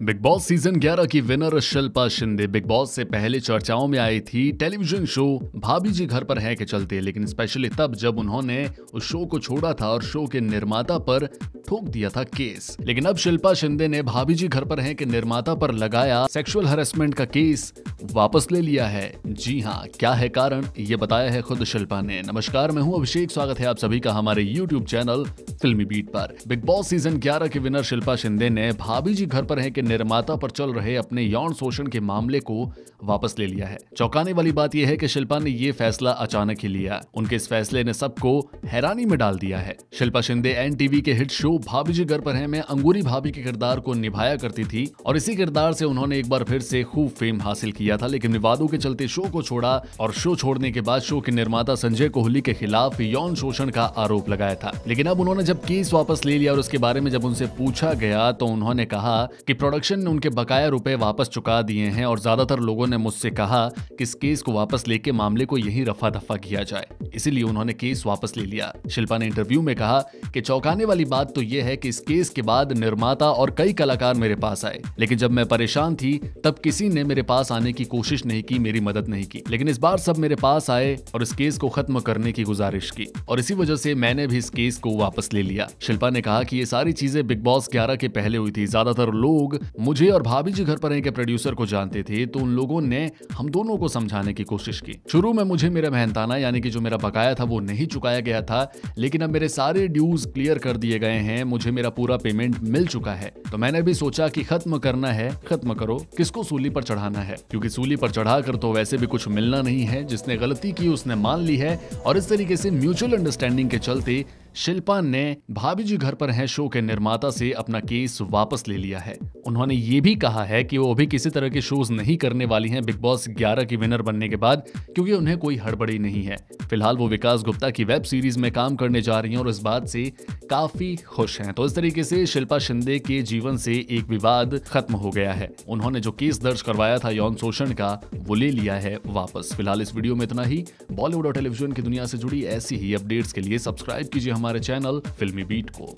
Big boss season 11 की winner Shilpa Shinde big boss से पहले चर्चाओं में आई थी टेलीविजन शो भाभी जी घर पर हैं के चलते, लेकिन स्पेशली तब जब उन्होंने उस शो को छोड़ा था और शो के निर्माता पर ठोक दिया था केस। लेकिन अब शिल्पा शिंदे ने भाभी जी घर पर हैं के निर्माता पर लगाया सेक्सुअल हैरेसमेंट का केस वापस ले लिया है। जी हाँ, क्या है कारण, ये बताया है खुद शिल्पा ने। नमस्कार, मैं हूं अभिषेक, स्वागत है आप सभी का हमारे YouTube चैनल फिल्मी बीट पर। बिग बॉस सीजन 11 के विनर शिल्पा शिंदे ने भाभी जी घर पर हैं के निर्माता पर चल रहे अपने यौन शोषण के मामले को वापस ले लिया है। चौंकाने वाली बात यह है कि शिल्पा ने ये फैसला अचानक ही लिया। उनके इस फैसले ने सबको हैरानी में डाल दिया है। शिल्पा शिंदे NTV के हिट शो भाभी जी घर पर हैं में अंगूरी भाभी के किरदार को निभाया करती थी और इसी किरदार से उन्होंने एक बार फिर से खूब फेम हासिल किया था, लेकिन विवादों के चलते शो को छोड़ा और शो छोड़ने के बाद शो के निर्माता संजय कोहली के खिलाफ यौन शोषण का आरोप लगाया था। लेकिन अब उन्होंने जब केस वापस ले लिया और उसके बारे में जब उनसे पूछा गया तो उन्होंने कहा कि प्रोडक्शन ने उनके बकाया रुपए वापस चुका दिए हैं और ज्यादातर लोगों ने मुझसे कहा कि इस केस को वापस लेके मामले को यहीं रफा दफा किया जाए, इसीलिए उन्होंने केस वापस ले लिया। शिल्पा ने इंटरव्यू में कहा कि चौंकाने वाली बात तो यह है कि इस केस के बाद निर्माता और कई कलाकार मेरे पास आए, लेकिन जब मैं परेशान थी तब किसी ने मेरे पास आने की कोशिश नहीं की, मेरी मदद नहीं की। लेकिन इस बार सब मेरे पास आए और इस केस को खत्म करने की गुजारिश की और इसी वजह से मैंने भी इस केस को वापस ले लिया। शिल्पा ने कहा कि ये सारी चीजें बिग बॉस 11 के पहले हुई थी। ज्यादातर लोग मुझे और भाभी जी घर पर हैं के प्रोड्यूसर को जानते थे, तो उन लोगों ने हम दोनों को समझाने की कोशिश की। शुरू में मुझे मेरा मेहनताना यानी कि जो मेरा बकाया था वो नहीं चुकाया गया था, लेकिन अब मेरे सारे ड्यूज क्लियर कर दिए गए हैं, मुझे मेरा पूरा पेमेंट मिल चुका है। तो मैंने भी सोचा कि खत्म करना है, खत्म करो, किसको सूली पर चढ़ाना है, क्योंकि सूली पर चढ़ाकर तो वैसे भी कुछ मिलना नहीं है। जिसने गलती की उसने मान ली है और इस तरीके से म्यूचुअल अंडरस्टैंडिंग के चलते शिल्पा ने भाभी जी घर पर हैं शो के निर्माता से अपना केस वापस ले लिया है। उन्होंने ये भी कहा है कि वो अभी किसी तरह के शोज नहीं करने वाली हैं बिग बॉस 11 की विनर बनने के बाद, क्योंकि उन्हें कोई हड़बड़ी नहीं है। फिलहाल वो विकास गुप्ता की वेब सीरीज में काम करने जा रही हैं और इस बात से काफी खुश हैं। तो इस तरीके से शिल्पा शिंदे के जीवन से एक विवाद खत्म हो गया है। उन्होंने जो केस दर्ज करवाया था यौन शोषण का, वो ले लिया है वापस। फिलहाल इस वीडियो में इतना ही। बॉलीवुड और टेलीविजन की दुनिया से जुड़ी ऐसी ही अपडेट्स के लिए सब्सक्राइब कीजिए हमारे चैनल फिल्मी बीट को।